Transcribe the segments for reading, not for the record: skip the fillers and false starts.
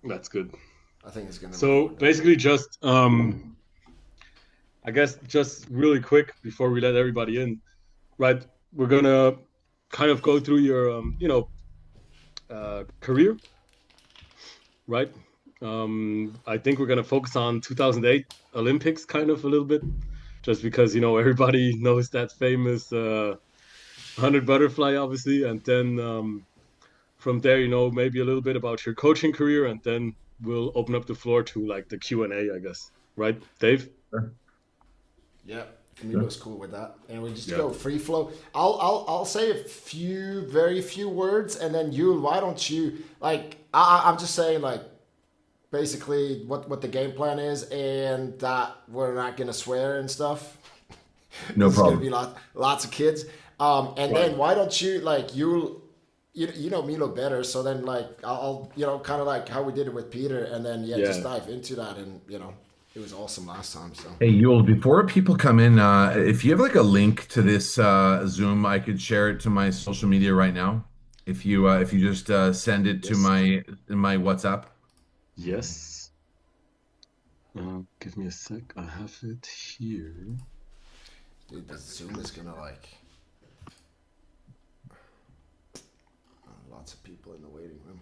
That's good. I think it's going to So record that. basically, just I guess just really quick before we let everybody in, right? We're gonna kind of go through your career, right? I think we're gonna focus on 2008 Olympics kind of a little bit, just because everybody knows that famous 100 butterfly, obviously, and then from there, maybe a little bit about your coaching career, and then we'll open up the floor to like the Q&A, I guess. Right, Dave? Sure. Yeah, Sure. Camilo's cool with that, and we just Yeah. go free flow. I'll say very few words, and then you. Why don't you like? I'm just saying like basically what the game plan is, and that we're not gonna swear and stuff. No There's gonna be problem. lots of kids. And Right. then why don't you like you know Milo better, so then like I'll kind of like how we did it with Peter, and then yeah, just Yeah. dive into that, and it was awesome last time. So Hey, Yul, before people come in, if you have like a link to this Zoom, I could share it to my social media right now. If you just send it to Yes. my WhatsApp. Yes. Give me a sec. I have it here. dude, the Zoom is gonna like lots of people in the waiting room.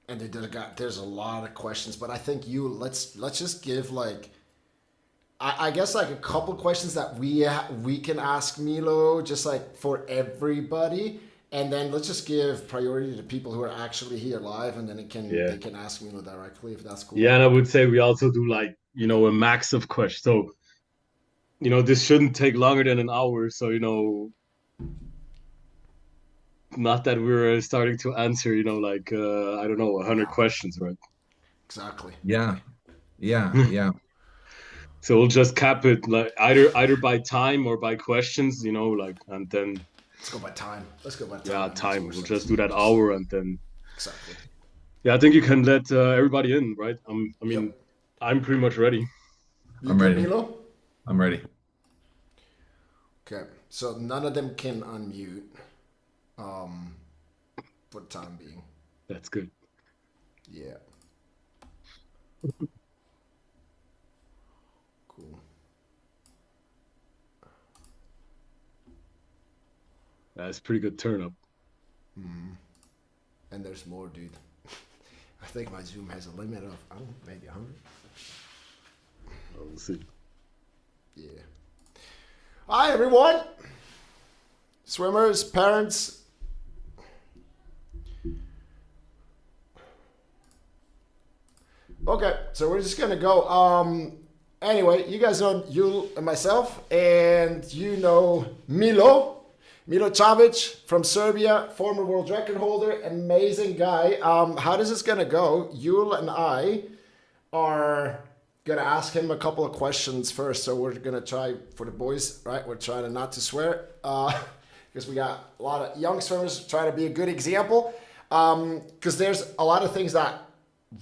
And there's a lot of questions, but I think let's just give like I guess like a couple questions that we can ask Milo just like for everybody, and then let's just give priority to people who are actually here live, and then Yeah. they can ask Milo directly if that's cool. Yeah, and I would say we also do like, a max of questions. So, this shouldn't take longer than an hour. So, not that we're starting to answer, like I don't know, 100 Yeah, questions, right? exactly. Yeah, yeah. So we'll just cap it like either by time or by questions, like, and then Let's go by time. Let's go by time. yeah, That makes time. more We'll sense. just do that hour, and then Exactly. yeah, I think you can let everybody in, right? I Yep. mean, I'm pretty much ready. You I'm good, ready. Milo? I'm ready. Okay. So none of them can unmute. Um, for the time being. That's good. Yeah. Cool. That's pretty good turn up. And there's more, dude. I think my Zoom has a limit of, I don't know, maybe 100. We'll see. Yeah. Hi, everyone. Swimmers, parents. Okay, so we're just gonna go. Anyway, you guys know you and myself, and you know Milorad Čavić from Serbia, former world record holder, amazing guy. How does this gonna go? Yul and I are gonna ask him a couple of questions first. So we're gonna try for the boys, right? We're trying to not to swear, because we got a lot of young swimmers trying to be a good example. Because there's a lot of things that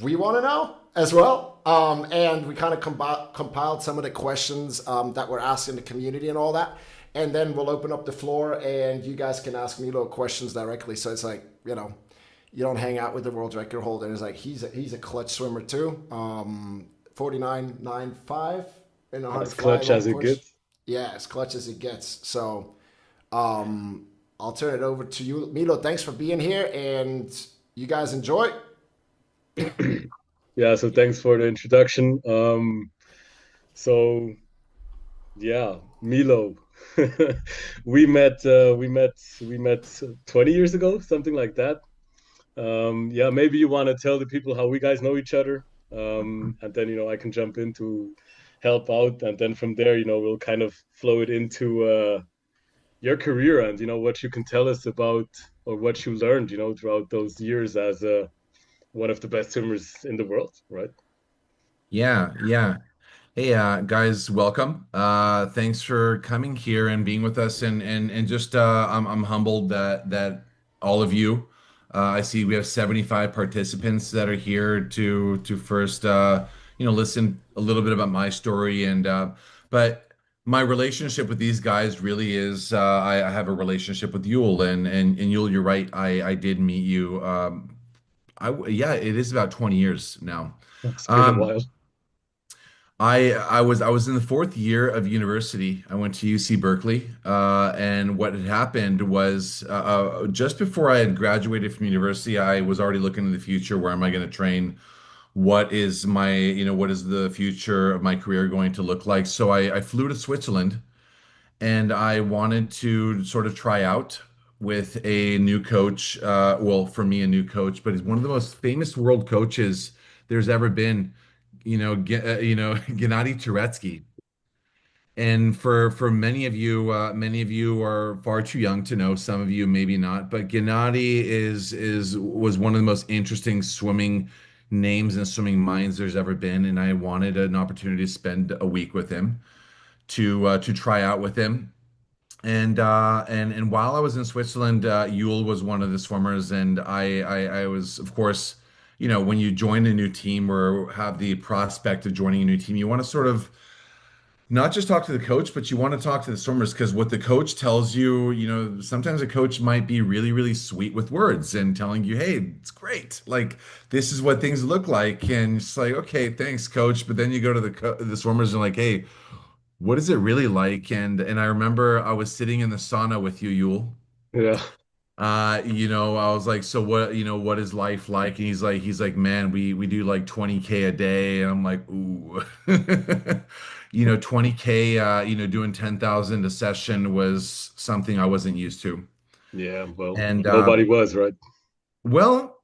we want to know as well. And we kind of compiled some of the questions that were asked in the community and all that. And then we'll open up the floor, and you guys can ask Milo questions directly. So it's like, you don't hang out with the world record holder. It's like he's a clutch swimmer too. 49.95 in a hard As fly clutch long as it push. gets. Yeah, as clutch as it gets. So I'll turn it over to you, Milo. Thanks for being here, and you guys enjoy. Yeah, so thanks for the introduction. So yeah, Milo. We met 20 years ago, something like that. Yeah, maybe you want to tell the people how we guys know each other. And then, I can jump in to help out. And then from there, we'll kind of flow it into your career and, what you can tell us about or what you learned, throughout those years as one of the best swimmers in the world, right? Yeah. Hey, guys, welcome. Thanks for coming here and being with us, and just I'm humbled that all of you. I see we have 75 participants that are here to first listen a little bit about my story, and but My relationship with these guys really is I have a relationship with Yule and Yule, you're right. I did meet you. Yeah, it is about 20 years now. It's been a Um, while. I was in the fourth year of university. I went to UC Berkeley, and what had happened was just before I had graduated from university, I was already looking in the future. Where am I going to train? What is the future of my career going to look like? So I flew to Switzerland and I wanted to sort of try out with a new coach. Well, for me, a new coach, but he's one of the most famous world coaches there's ever been. Gennady Turetsky. And for many of you are far too young to know. Some of you maybe not, but Gennady is was one of the most interesting swimming names and swimming minds there's ever been. And I wanted an opportunity to spend a week with him to try out with him. And while I was in Switzerland, Yule was one of the swimmers, and I was, of course, when you join a new team or have the prospect of joining a new team, you want to sort of not just talk to the coach, but you want to talk to the swimmers because what the coach tells you, sometimes a coach might be really, really sweet with words and telling you, hey, it's great. Like this is what things look like. And it's like, okay, thanks, coach. But then you go to the swimmers and like, hey, what is it really like? And I remember I was sitting in the sauna with you, Yule. Yeah. I was like, so what, what is life like? And he's like, man, we do like 20K a day. And I'm like, ooh. 20K, doing 10,000 a session was something I wasn't used to. Yeah. Well, And nobody was, right? well,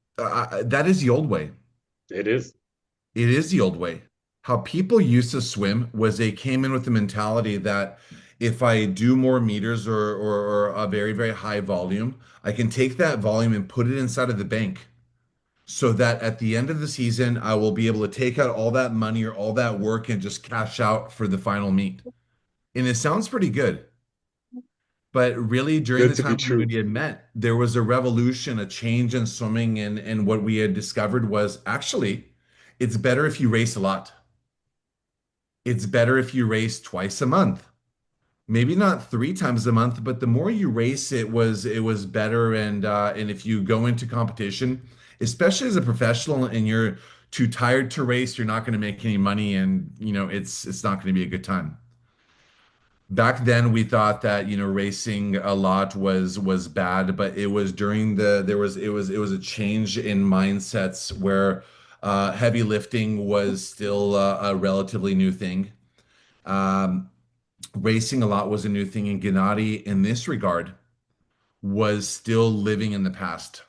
that is the old way. It is. It is the old way. How people used to swim was they came in with the mentality that if I do more meters or a very, very high volume, I can take that volume and put it inside of the bank so that at the end of the season, I will be able to take out all that money or all that work and just cash out for the final meet. And it sounds pretty good. But really, during Good the to be time when true. we had met, there was a revolution, a change in swimming, and what we had discovered was actually it's better if you race a lot. It's better if you race twice a month. Maybe not three times a month, but the more you race, it was better. And if you go into competition, especially as a professional, and you're too tired to race, you're not going to make any money, and it's not going to be a good time. Back then, we thought that racing a lot was bad, but it was during the there was it was a change in mindsets where heavy lifting was still a relatively new thing. Um, Racing a lot was a new thing, and Gennady, in this regard, was still living in the past.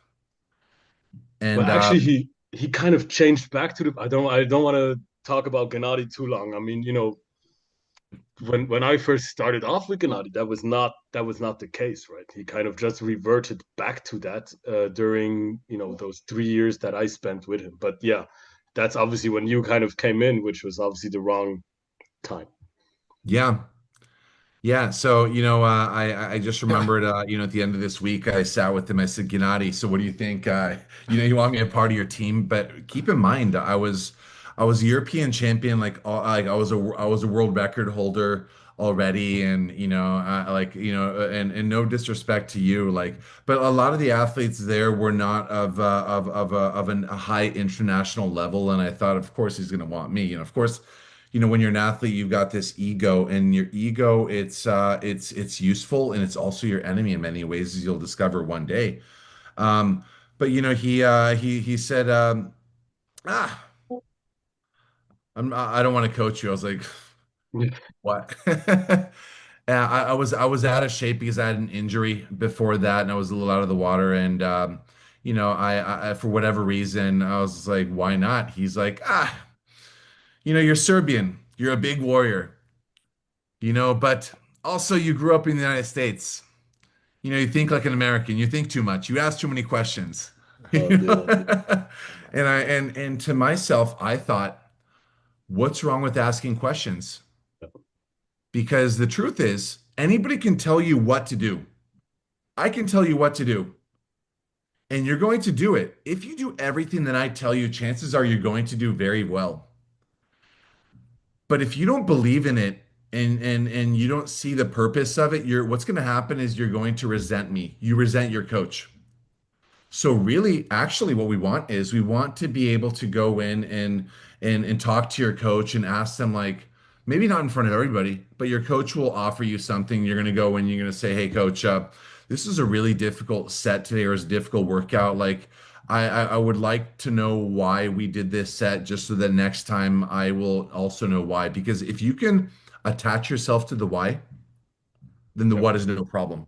Well, And actually, he kind of changed back to the. I don't want to talk about Gennady too long. I mean, when I first started off with Gennady, that was not the case, right? He kind of just reverted back to that during those 3 years that I spent with him. But yeah, that's obviously when you kind of came in, which was obviously the wrong time. yeah, yeah. So I just remembered at the end of this week, I sat with him. I said, Gennady, so what do you think? You want me a part of your team, but keep in mind, I was a European champion, like I was a world record holder already, and and no disrespect to you, like, but a lot of the athletes there were not a high international level, and I thought, of course, he's going to want me. Of course, when you're an athlete, you've got this ego, and your ego, it's useful, and it's also your enemy in many ways, as you'll discover one day. Um, but he said, ah, I don't want to coach you. I was like, what? Yeah, I was out of shape because I had an injury before that, and I was a little out of the water. And I for whatever reason, I was like, why not? He's like, you're Serbian, you're a big warrior, but also you grew up in the United States. You think like an American, you think too much, you ask too many questions. Oh yeah. And to myself, I thought, what's wrong with asking questions? Because the truth is, anybody can tell you what to do. I can tell you what to do, and you're going to do it. If you do everything that I tell you, chances are you're going to do very well. But if you don't believe in it and you don't see the purpose of it, what's going to happen is you're going to resent me. You resent your coach. So really, actually, what we want is we want to be able to go in and talk to your coach and ask them like maybe not in front of everybody, but your coach will offer you something. You're going to go in, you're going to say, "Hey, coach, this is a really difficult set today, or it's a difficult workout. Like, I would like to know why we did this set, just so that next time I will also know why. Because if you can attach yourself to the why, then the Yep. what is no problem."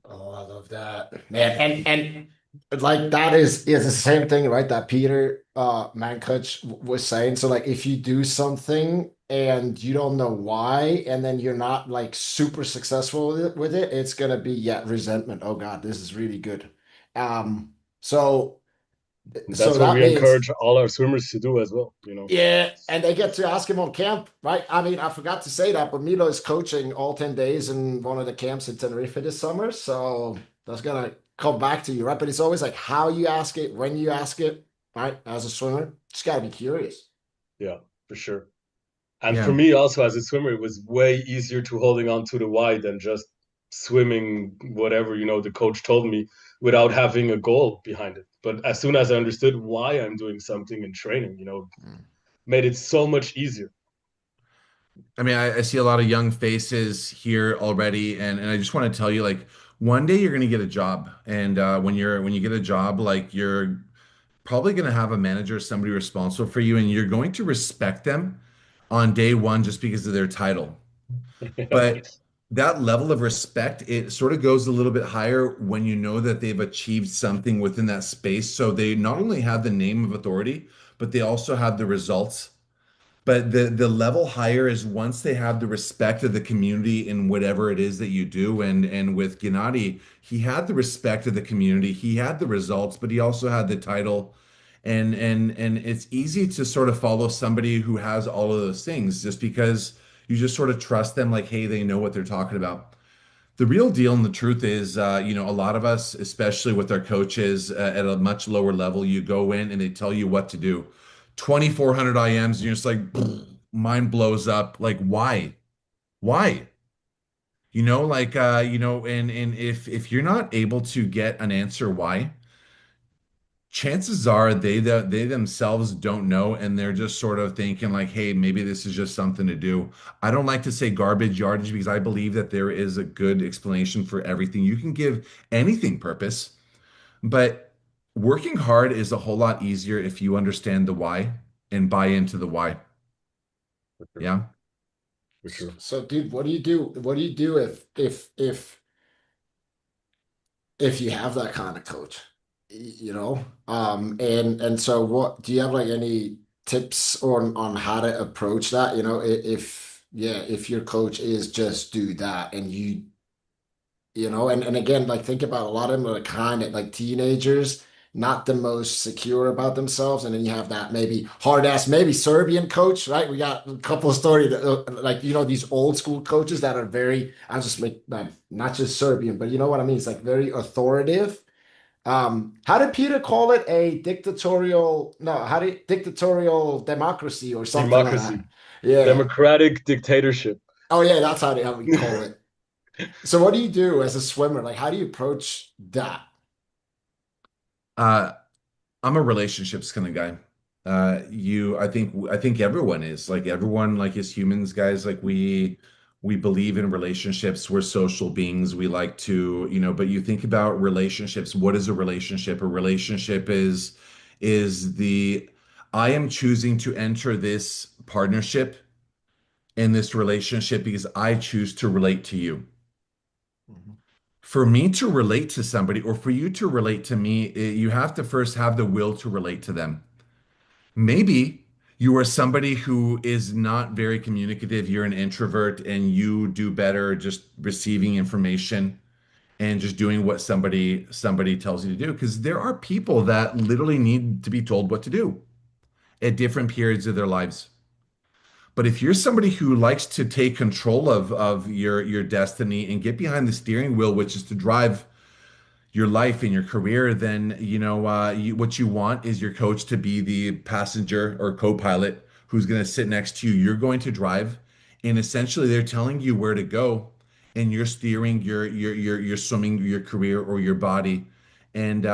Oh, I love that, man. And like that is the same thing, right? That Peter Mankoč was saying. So like, if you do something and you don't know why, and then you're not like super successful with it, it's gonna be resentment. Oh God, this is really good. Um, so And so that's what that we means. encourage all our swimmers to do as well, you know. Yeah, and they get to ask him on camp, right? I mean, I forgot to say that, but Milo is coaching all 10 days in one of the camps in Tenerife this summer. So that's gonna come back to you, right? But it's always like how you ask it, when you ask it, right? As a swimmer, just gotta be curious. Yeah, for sure. And for Yeah. me also as a swimmer, it was way easier to holding on to the why than just swimming whatever, you know, the coach told me without having a goal behind it. But as soon as I understood why I'm doing something in training, you know, Mm. made it so much easier. I mean, I see a lot of young faces here already, and I just want to tell you, like, one day you're going to get a job, and when you get a job, like, you're probably going to have a manager, somebody responsible for you, and you're going to respect them on day one just because of their title. But that level of respect, it sort of goes a little bit higher when you know that they've achieved something within that space. So they not only have the name of authority, but they also have the results. But the level higher is once they have the respect of the community in whatever it is that you do. And with Gennady, he had the respect of the community, he had the results, but he also had the title. And it's easy to sort of follow somebody who has all of those things just because you just sort of trust them, like, hey, they know what they're talking about. The real deal and the truth is, a lot of us, especially with our coaches at a much lower level, you go in and they tell you what to do. 2,400 IMs, and you're just like, mind blows up. Like, why? Why? And if you're not able to get an answer why, chances are they themselves don't know, and they're just sort of thinking like, hey, maybe this is just something to do. I don't like to say garbage yardage because I believe that there is a good explanation for everything. You can give anything purpose, but working hard is a whole lot easier if you understand the why and buy into the why. For sure. Yeah. For sure. So, dude, what do you do? What do you do if you have that kind of coach, you know? And so what do you have like any tips on how to approach that? You know, if your coach is just do that and and again, like think about a lot of them are kind of like teenagers, not the most secure about themselves. And then you have that maybe hard ass, maybe Serbian coach, right? We got a couple of stories that like, these old school coaches that are very, I just make not just Serbian, but you know what I mean? It's like very authoritative. How did Peter call it? A dictatorial, no, dictatorial democracy or something like that. Democracy, Yeah. democratic dictatorship. Oh yeah, that's how we call it. So what do you do as a swimmer? Like, how do you approach that? Uh, I'm a relationships kind of guy. I think everyone is like everyone, like as humans, guys, like we believe in relationships. We're social beings. We like to, but you think about relationships. What is a relationship? A relationship is the I am choosing to enter this partnership in this relationship because I choose to relate to you. Mhm. For me to relate to somebody or for you to relate to me, you have to first have the will to relate to them. Maybe you are somebody who is not very communicative, you're an introvert and you do better just receiving information and just doing what somebody tells you to do because there are people that literally need to be told what to do at different periods of their lives. But if you're somebody who likes to take control of your destiny and get behind the steering wheel, which is to drive your life and your career, then what you want is your coach to be the passenger or co-pilot who's going to sit next to you. You're going to drive, And essentially they're telling you where to go, and you're steering your swimming, your career, or your body. And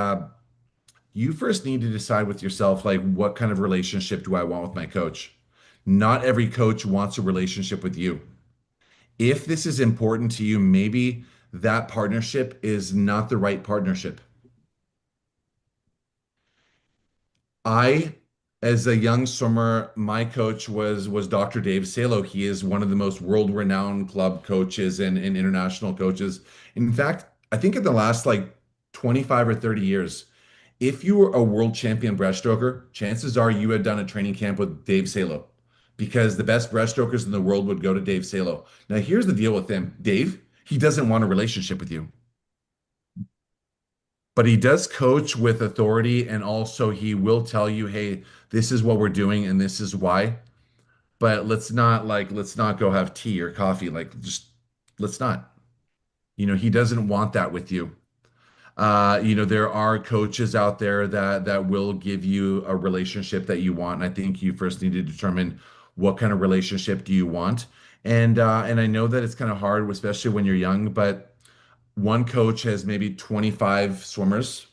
you first need to decide with yourself, like, what kind of relationship do I want with my coach? Not every coach wants a relationship with you. If this is important to you, maybe that partnership is not the right partnership. I, as a young swimmer, my coach was Dr. Dave Salo. He is one of the most world-renowned club coaches and international coaches. In fact, I think in the last like 25 or 30 years, if you were a world champion breaststroker, chances are you had done a training camp with Dave Salo, because the best breaststrokers in the world would go to Dave Salo. Now, here's the deal with him. Dave, he doesn't want a relationship with you, but he does coach with authority, and also he will tell you, hey, this is what we're doing and this is why. But let's not go have tea or coffee. Like, just let's not. He doesn't want that with you. There are coaches out there that will give you a relationship that you want. And I think you first need to determine what kind of relationship do you want. And I know that it's kind of hard, especially when you're young, but one coach has maybe 25 swimmers.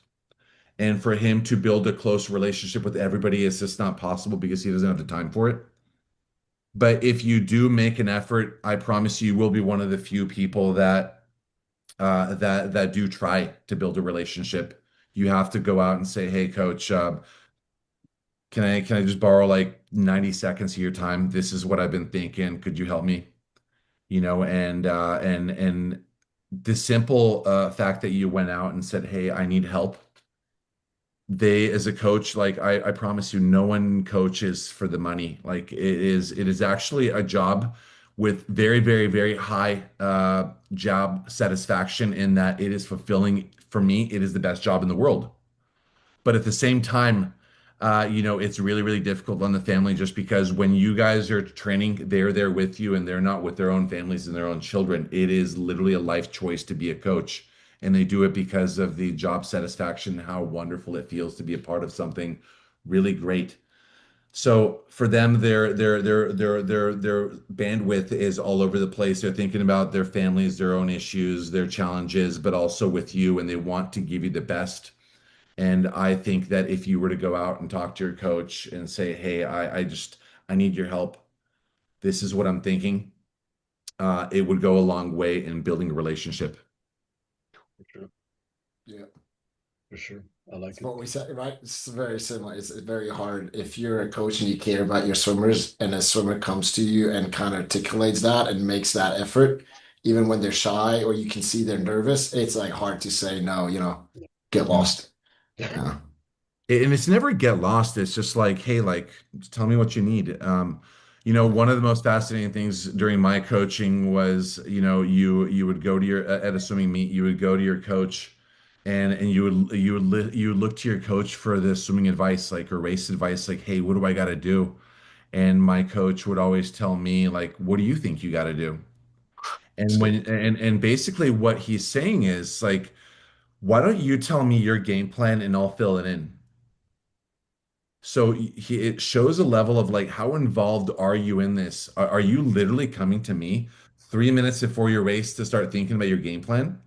And for him to build a close relationship with everybody is just not possible because he doesn't have the time for it. But if you do make an effort, I promise you will be one of the few people that do try to build a relationship. You have to go out and say, "Hey, coach, can I just borrow like 90 seconds of your time? This is what I've been thinking. Could you help me?" And the simple fact that you went out and said, "Hey, I need help." They, as a coach, like I promise you, no one coaches for the money. Like it is actually a job with very, very, very high job satisfaction, in that it is fulfilling. For me, it is the best job in the world. But at the same time, it's really, really difficult on the family, just because when you guys are training, they're there with you and they're not with their own families and their own children. It is literally a life choice to be a coach. And they do it because of the job satisfaction, how wonderful it feels to be a part of something really great. So for them, their bandwidth is all over the place. They're thinking about their families, their own issues, their challenges, but also with you, and they want to give you the best. And I think that if you were to go out and talk to your coach and say, "Hey, I need your help. This is what I'm thinking," it would go a long way in building a relationship. For sure. Yeah. For sure. I like It's it. what we said, right? It's very similar. It's very hard if you're a coach and you care about your swimmers, and a swimmer comes to you and kind of articulates that and makes that effort, even when they're shy or you can see they're nervous. It's like hard to say no, get lost. Yeah. And it's never get lost. It's just like, hey, like, tell me what you need. One of the most fascinating things during my coaching was, you would go to your at a swimming meet, you would go to your coach, and you would look to your coach for the swimming advice, like, or race advice, like, hey, what do I got to do? And my coach would always tell me, like, what do you think you got to do? It's And good. basically what he's saying is like, why don't you tell me your game plan and I'll fill it in. So it shows a level of like, how involved are you in this? Are you literally coming to me 3 minutes before your race to start thinking about your game plan?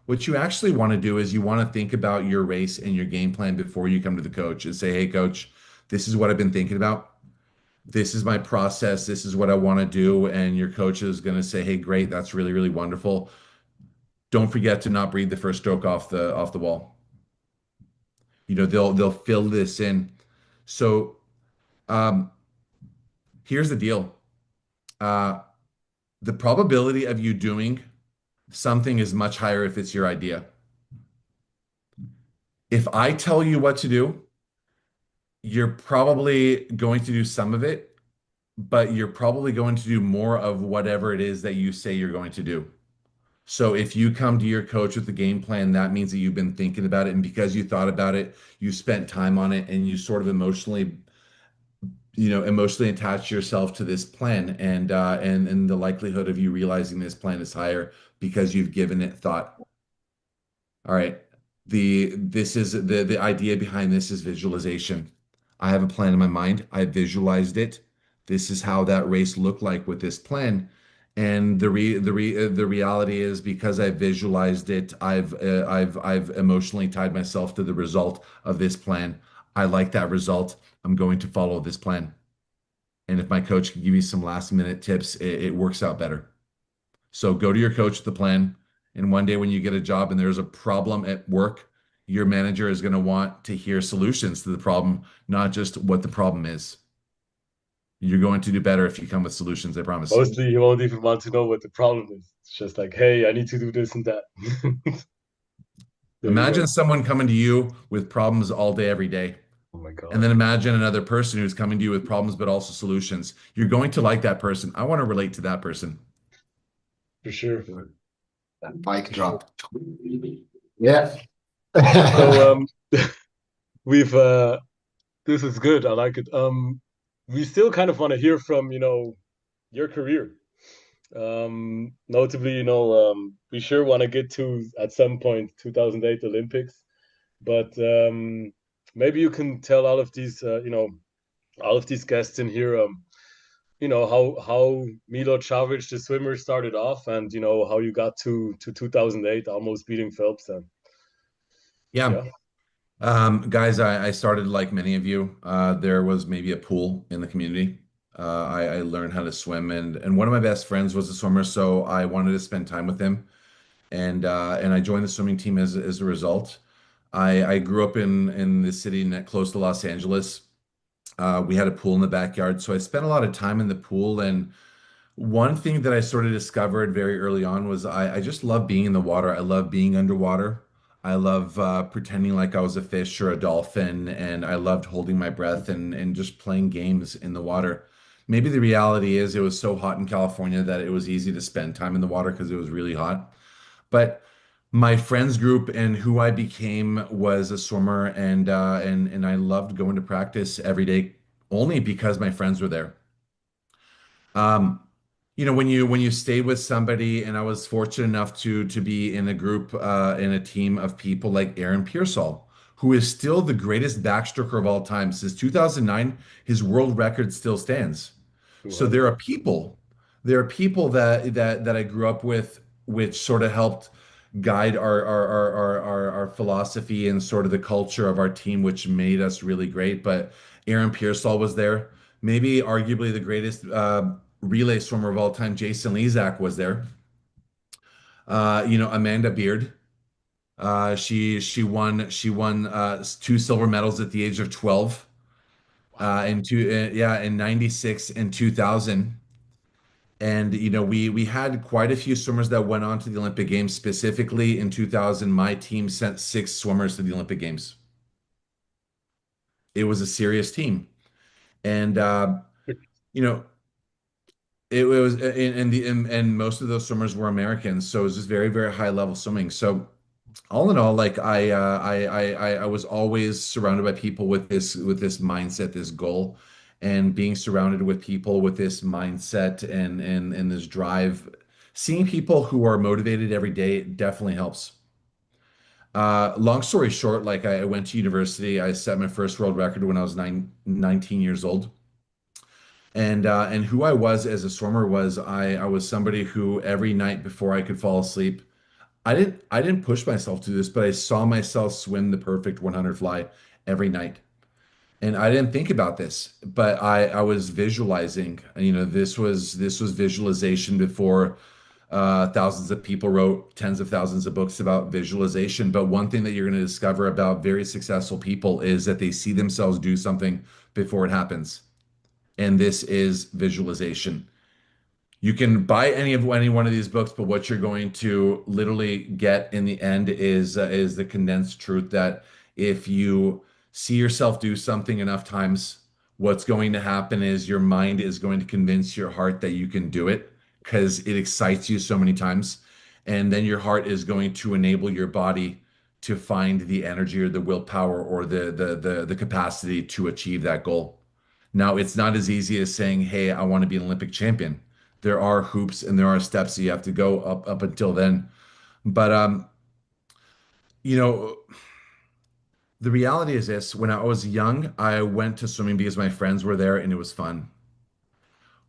What you actually want to do is you want to think about your race and your game plan before you come to the coach and say, "Hey, coach, this is what I've been thinking about. This is my process. This is what I want to do." And your coach is going to say, "Hey, great. That's really, really wonderful. Don't forget to not breathe the first stroke off the wall." They'll fill this in. So um, here's the deal. Uh, the probability of you doing something is much higher if it's your idea. If I tell you what to do, you're probably going to do some of it, but you're probably going to do more of whatever it is that you say you're going to do. So if you come to your coach with the game plan, that means that you've been thinking about it. And because you thought about it, you spent time on it, and you sort of emotionally attach yourself to this plan. And the likelihood of you realizing this plan is higher because you've given it thought. All right. The idea behind this is visualization. I have a plan in my mind. I visualized it. This is how that race looked like with this plan. And the reality is because I visualized it, I've emotionally tied myself to the result of this plan. I like that result. I'm going to follow this plan. And if my coach can give you some last minute tips, it works out better. So go to your coach with the plan. And one day when you get a job and there's a problem at work, your manager is going to want to hear solutions to the problem, not just what the problem is. You're going to do better if you come with solutions, I promise. Mostly, you won't even want to know what the problem is. It's just like, hey, I need to do this and that. There you Imagine go. someone coming to you with problems all day, every day. Oh my And God. then imagine another person who's coming to you with problems, but also solutions. You're going to like that person. I want to relate to that person. For sure. That mic For sure. drop. Yeah. So we've this is good. I like it. We still kind of want to hear from, your career. Notably, we sure want to get to at some point 2008 Olympics, but maybe you can tell all of these guests in here, how Milorad Čavić, the swimmer, started off, and how you got to 2008, almost beating Phelps. And Yeah. yeah, Guys, I started like many of you. There was maybe a pool in the community. I learned how to swim, and one of my best friends was a swimmer, so I wanted to spend time with him, and I joined the swimming team as a result. I grew up in the city close to Los Angeles. We had a pool in the backyard, so I spent a lot of time in the pool. And one thing that I sort of discovered very early on was I just love being in the water. I love being underwater. I love pretending like I was a fish or a dolphin, and I loved holding my breath and just playing games in the water. Maybe the reality is it was so hot in California that it was easy to spend time in the water because it was really hot. But my friends group and who I became was a swimmer, and I loved going to practice every day only because my friends were there. Um, when you stayed with somebody, and I was fortunate enough to be in a group in a team of people like Aaron Pearsall, who is still the greatest backstroker of all time. Since 2009, his world record still stands. So 200. there are people that I grew up with, which sort of helped guide our philosophy and sort of the culture of our team, which made us really great. But Aaron Pearsall was there, maybe arguably the greatest relay swimmer of all time. Jason Lezak was there. Amanda Beard. She won two silver medals at the age of 12. In 96 and 2000. And we had quite a few swimmers that went on to the Olympic Games. Specifically in 2000, my team sent six swimmers to the Olympic Games. It was a serious team, and you know it was and most of those swimmers were Americans, so it was just very, very high level swimming. So all in all, like I was always surrounded by people with this mindset, this goal, and being surrounded with people with this mindset and this drive. Seeing people who are motivated every day definitely helps. Long story short, like I went to university. I set my first world record when I was 19 years old. And who I was as a swimmer was I was somebody who every night before I could fall asleep, I didn't push myself to this, but I saw myself swim the perfect 100 fly every night. And I didn't think about this, but I was visualizing. This was visualization before thousands of people wrote tens of thousands of books about visualization. But one thing that you're going to discover about very successful people is that they see themselves do something before it happens. And this is visualization. You can buy any one of these books, but what you're going to literally get in the end is the condensed truth that if you see yourself do something enough times, what's going to happen is your mind is going to convince your heart that you can do it because it excites you so many times, and then your heart is going to enable your body to find the energy or the willpower or the capacity to achieve that goal. Now, it's not as easy as saying, "Hey, I want to be an Olympic champion." There are hoops and there are steps that you have to go up until then. But you know, the reality is this: when I was young, I went to swimming because my friends were there and it was fun.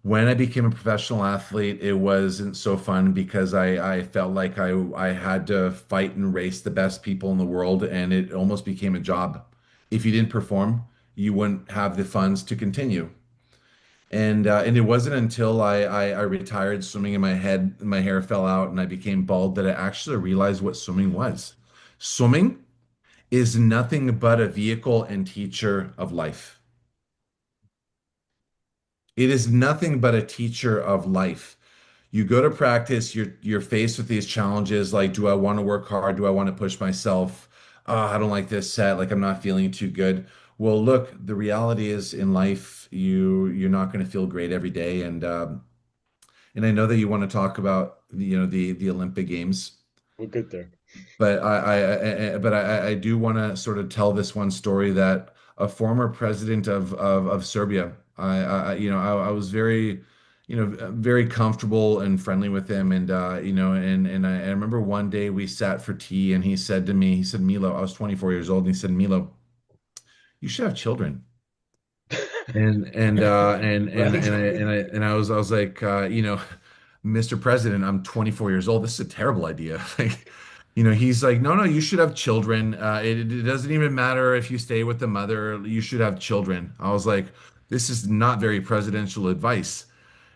When I became a professional athlete, it wasn't so fun because I felt like I had to fight and race the best people in the world, and it almost became a job. If you didn't perform, you wouldn't have the funds to continue. And it wasn't until I retired swimming and my hair fell out and I became bald that I actually realized what swimming was. Swimming is nothing but a vehicle and teacher of life. It is nothing but a teacher of life. You go to practice, you're faced with these challenges like, do I want to work hard? Do I want to push myself? I don't like this set, like I'm not feeling too good. Well, look, the reality is in life, you're not going to feel great every day. And I know that you want to talk about the Olympic Games, We're good there. but I do want to sort of tell this one story that a former president of Serbia, I was very, very comfortable and friendly with him, and I remember one day we sat for tea, and he said to me, he said, Milo, I was 24 years old, and he said, Milo, you should have children. Right. I was like, Mr. President, I'm 24 years old. This is a terrible idea. Like, he's like, no, no, you should have children. It doesn't even matter if you stay with the mother. You should have children. I was like, this is not very presidential advice,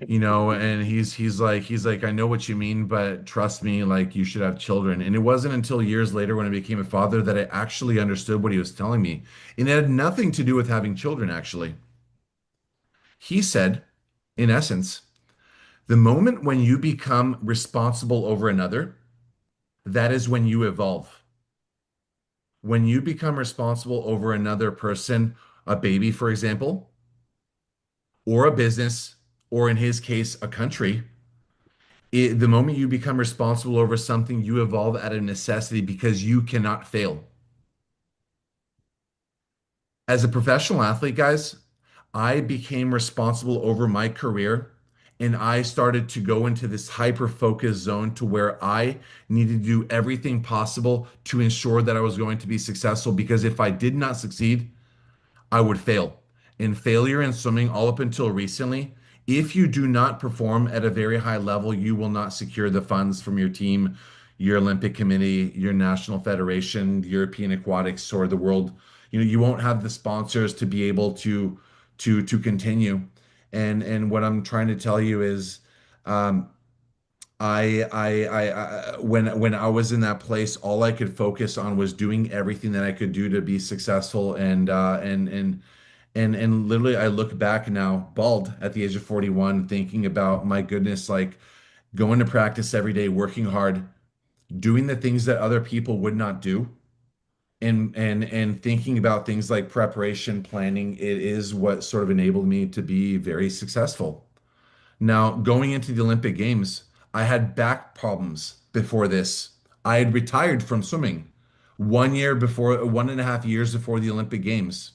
And he's like, I know what you mean, but trust me, like, you should have children. And it wasn't until years later when I became a father that I actually understood what he was telling me, and it had nothing to do with having children, actually. He said, in essence, the moment when you become responsible over another, that is when you evolve. When you become responsible over another person, a baby, for example, or a business, or in his case, a country, the moment you become responsible over something, you evolve out of necessity because you cannot fail. As a professional athlete, guys, I became responsible over my career and I started to go into this hyper focus zone to where I needed to do everything possible to ensure that I was going to be successful because if I did not succeed, I would fail. And failure in swimming, all up until recently, if you do not perform at a very high level, you will not secure the funds from your team, your Olympic Committee, your national federation, the European Aquatics, or the world. You won't have the sponsors to be able to continue. And what I'm trying to tell you is, um, when I was in that place, all I could focus on was doing everything that I could do to be successful. And literally, I look back now, bald at the age of 41, thinking about my goodness, like going to practice every day, working hard, doing the things that other people would not do, and thinking about things like preparation, planning. It is what sort of enabled me to be very successful. Now, going into the Olympic Games, I had back problems before this. I had retired from swimming 1 year before, 1.5 years before the Olympic Games.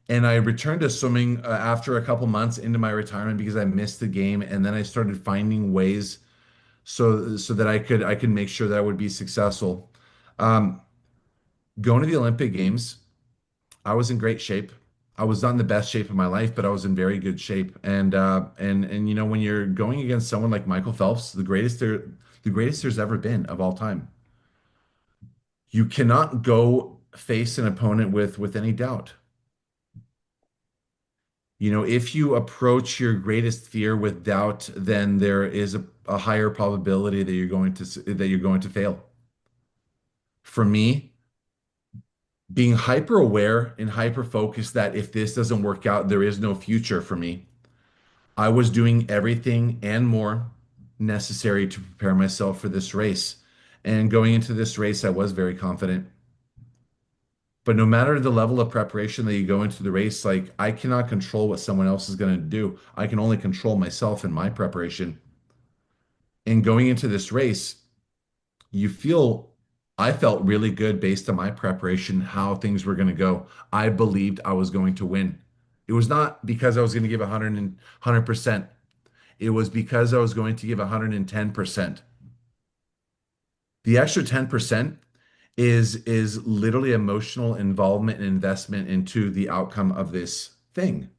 And I returned to swimming after a couple months into my retirement because I missed the game. And then I started finding ways so that I could make sure that I would be successful. Um, Going to the Olympic Games, I was in great shape. I was not in the best shape of my life, but I was in very good shape. And when you're going against someone like Michael Phelps, the greatest there's ever been of all time, you cannot go face an opponent with any doubt. If you approach your greatest fear with doubt, then there is a higher probability that you're going to fail. For me, being hyper aware and hyper focused that if this doesn't work out, there is no future for me. I was doing everything and more necessary to prepare myself for this race. And going into this race, I was very confident. But no matter the level of preparation that you go into the race, like I cannot control what someone else is going to do. I can only control myself and my preparation. And going into this race, you feel, I felt really good based on my preparation, how things were going to go. I believed I was going to win. It was not because I was going to give 100%. It was because I was going to give 110%. The extra 10% is literally emotional involvement and investment into the outcome of this thing.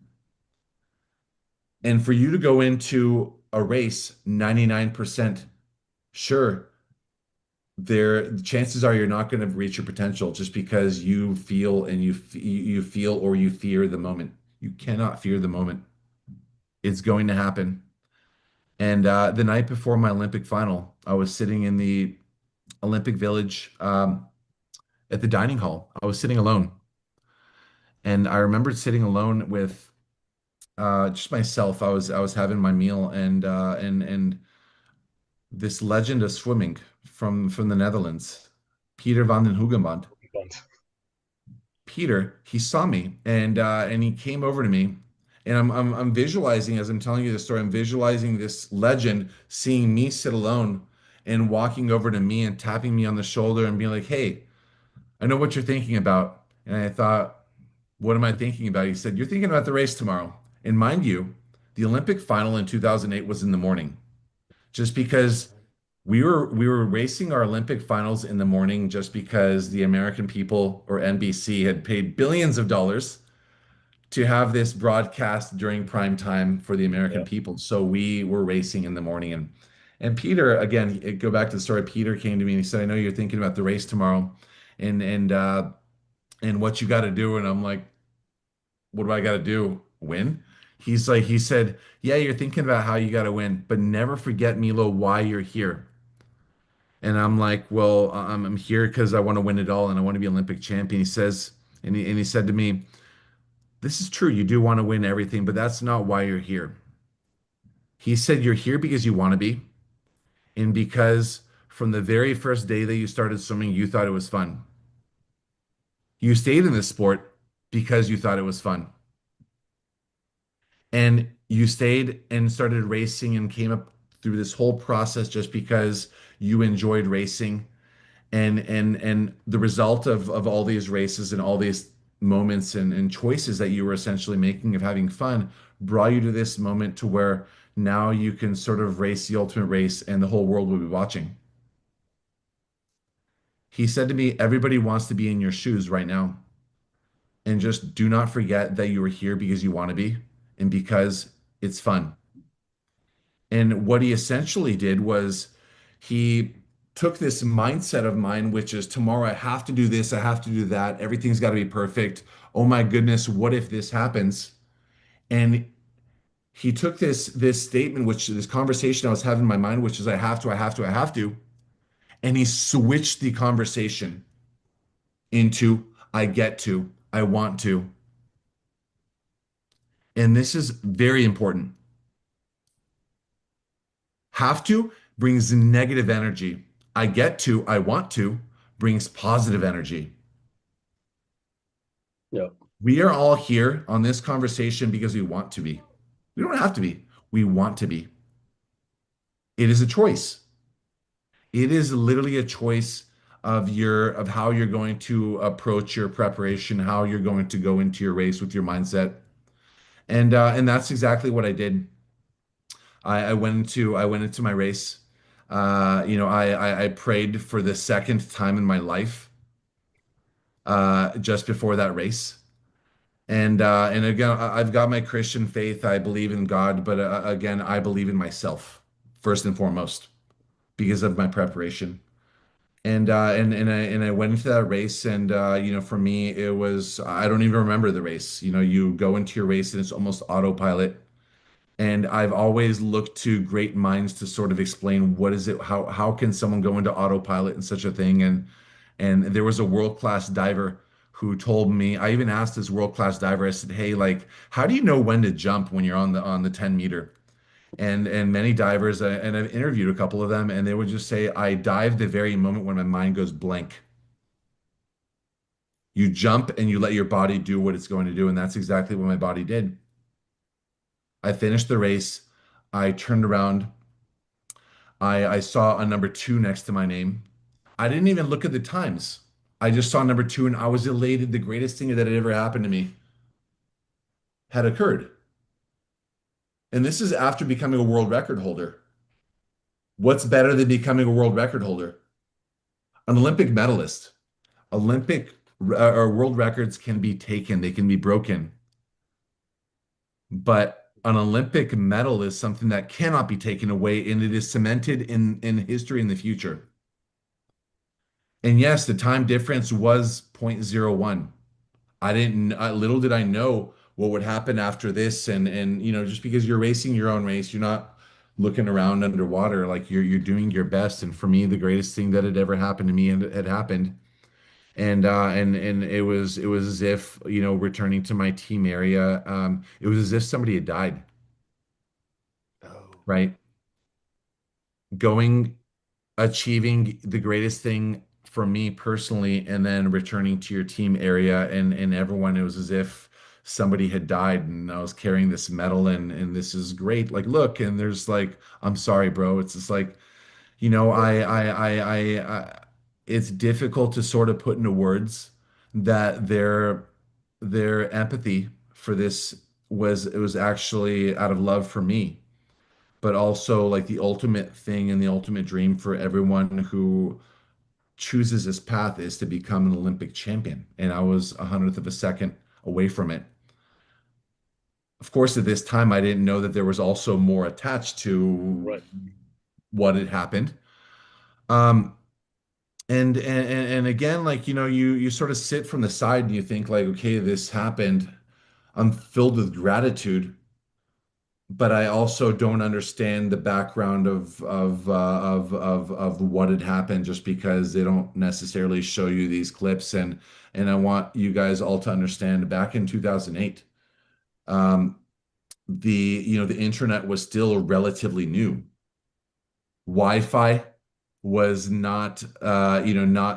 And for you to go into a race 99% sure, there the chances are you're not going to reach your potential just because you feel and you feel or you fear the moment. You cannot fear the moment. It's going to happen. And the night before my Olympic final, I was sitting in the Olympic Village at the dining hall. I was sitting alone, and I remembered sitting alone with just myself. I was having my meal, and this legend of swimming from the Netherlands, Peter van den Hoogenband. Peter, he saw me and he came over to me. And I'm visualizing as I'm telling you this story, I'm visualizing this legend seeing me sit alone and walking over to me and tapping me on the shoulder and being like, "Hey, I know what you're thinking about." And I thought, "What am I thinking about?" He said, "You're thinking about the race tomorrow." And mind you, the Olympic final in 2008 was in the morning, just because we were racing our Olympic finals in the morning just because the American people or NBC had paid billions of dollars to have this broadcast during prime time for the American Yeah. people. So we were racing in the morning and Peter, again, go back to the story. Peter came to me and he said, "I know you're thinking about the race tomorrow and what you got to do." And I'm like, "What do I got to do? Win?" He said, "Yeah, you're thinking about how you got to win, but never forget, Milo, why you're here." And I'm like, "Well, I'm here because I want to win it all and I want to be Olympic champion." He says, and he said to me, "This is true. You do want to win everything, but that's not why you're here." He said, "You're here because you want to be, and because from the very first day that you started swimming, you thought it was fun. You stayed in this sport because you thought it was fun. And you stayed and started racing and came up through this whole process just because you enjoyed racing and the result of all these races and all these moments and choices that you were essentially making of having fun brought you to this moment to where now you can sort of race the ultimate race and the whole world will be watching." He said to me, "Everybody wants to be in your shoes right now, and just do not forget that you are here because you want to be and because it's fun." And what he essentially did was he took this mindset of mine, which is tomorrow I have to do this, I have to do that, everything's got to be perfect. Oh my goodness, what if this happens? And he took this statement, which this conversation I was having in my mind, which is I have to, I have to, I have to, and he switched the conversation into I get to, I want to. And this is very important. Have to brings negative energy. I get to, I want to brings positive energy. Yeah. We are all here on this conversation because we want to be. We don't have to be. We want to be. It is a choice. It is literally a choice of how you're going to approach your preparation, how you're going to go into your race with your mindset. And that's exactly what I did. I went into my race. I prayed for the second time in my life just before that race. And again, I've got my Christian faith. I believe in God, but again, I believe in myself first and foremost because of my preparation. And I went into that race, and for me, it was I don't even remember the race. You go into your race and it's almost autopilot. And I've always looked to great minds to sort of explain what is it, how can someone go into autopilot and such a thing? And there was a world-class diver who told me, I even asked this world-class diver, I said, "Hey, like, how do you know when to jump when you're on the 10 meter?" And many divers, and I've interviewed a couple of them, and they would just say, "I dive the very moment when my mind goes blank." You jump and you let your body do what it's going to do, and that's exactly what my body did. I finished the race. I turned around. I saw a number two next to my name. I didn't even look at the times. I just saw number two and I was elated. The greatest thing that had ever happened to me had occurred. And this is after becoming a world record holder. What's better than becoming a world record holder? An Olympic medalist. Olympic or world records can be taken, they can be broken. But an Olympic medal is something that cannot be taken away, and it is cemented in history in the future. And yes, the time difference was zero point zero 0.01. I didn't, little did I know what would happen after this. And just because you're racing your own race, you're not looking around underwater. Like you're doing your best. And for me, the greatest thing that had ever happened to me and it had happened. And it was as if, returning to my team area, it was as if somebody had died, Oh, right? Going achieving the greatest thing for me personally, and then returning to your team area, and everyone, it was as if somebody had died, and I was carrying this medal, and this is great. Like, look, and there's like, I'm sorry, bro. It's just like, it's difficult to sort of put into words that their empathy for this it was actually out of love for me, but also like the ultimate thing and the ultimate dream for everyone who chooses this path is to become an Olympic champion. And I was a hundredth of a second away from it. Of course, at this time, I didn't know that there was also more attached to Right. what had happened. Um, and again, like, you sort of sit from the side and you think like, okay, this happened. I'm filled with gratitude, but I also don't understand the background of what had happened, just because they don't necessarily show you these clips. And I want you guys all to understand, back in 2008, um, the internet was still relatively new. Wi-Fi was not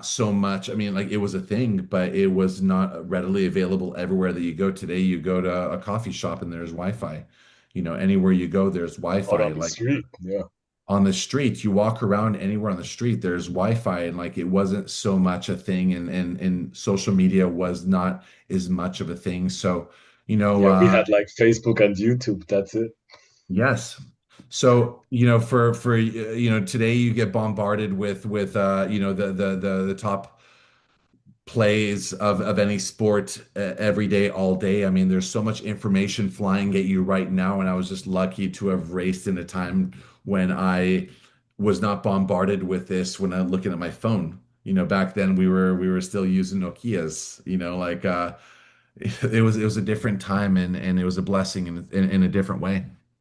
so much. I mean, like, it was a thing, but it was not readily available everywhere that you go today. You go to a coffee shop and there's Wi-Fi. Anywhere you go, there's Out Wi-Fi. on the Like, street. Yeah. on the street, you walk around anywhere on the street, there's Wi-Fi, and like, it wasn't so much a thing, and social media was not as much of a thing. So, you know, Yeah, we uh, had like Facebook and YouTube. That's it. yes. So, today you get bombarded with the top plays of any sport, every day, all day. I mean, there's so much information flying at you right now, and I was just lucky to have raced in a time when I was not bombarded with this when I'm looking at my phone. Back then we were still using Nokias. Like, it was a different time, and it was a blessing in a different way.